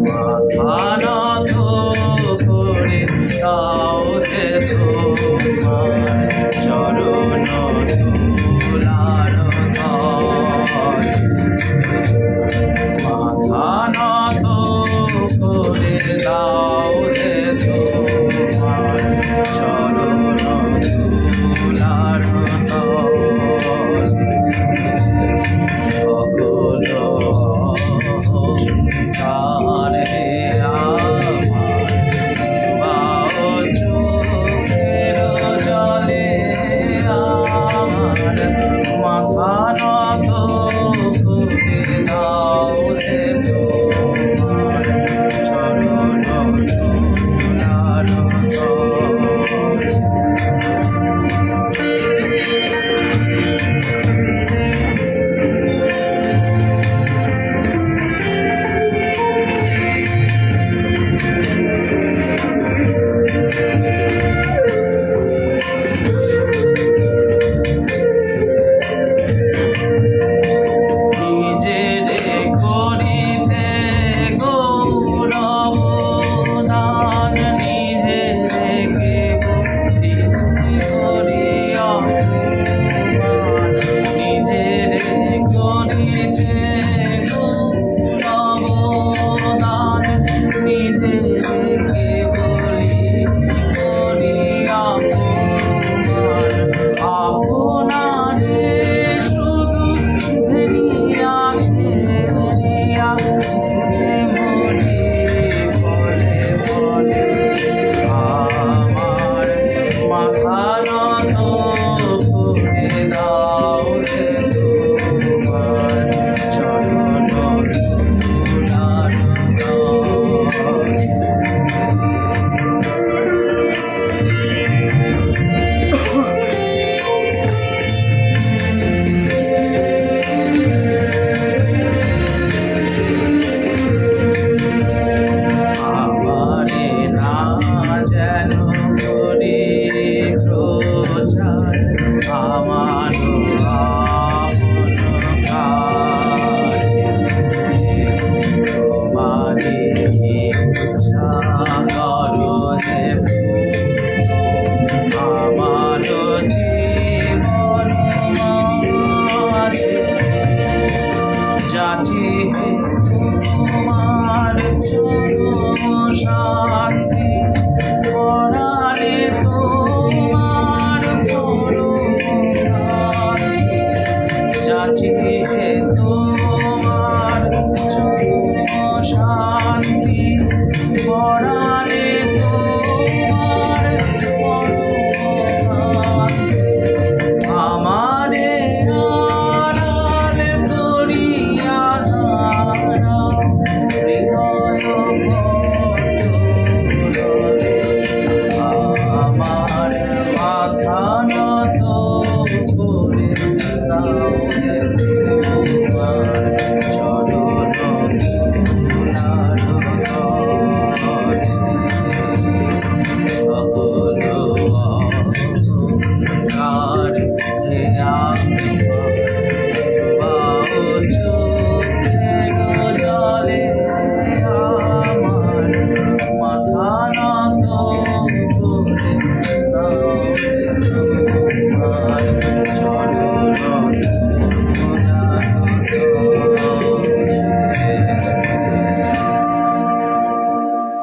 মাথা নত করে দাও হে তোমার চরণ ধুলার তলে। মাথা নত করে দাও হে তোমার চরণ ধুলার তলে। সকল অহংকার হে আমার ডুবাও চোখের জলে। আমার মাথা নত করে দাও হে তোমার চরণ ধুলার তলে। আমার আপন কাছে তোমারে ইচ্ছা করো হে আমার জীবন মাঝে যাচি তোমার চরণ শান্তি পরাণে তোমার যাচি হে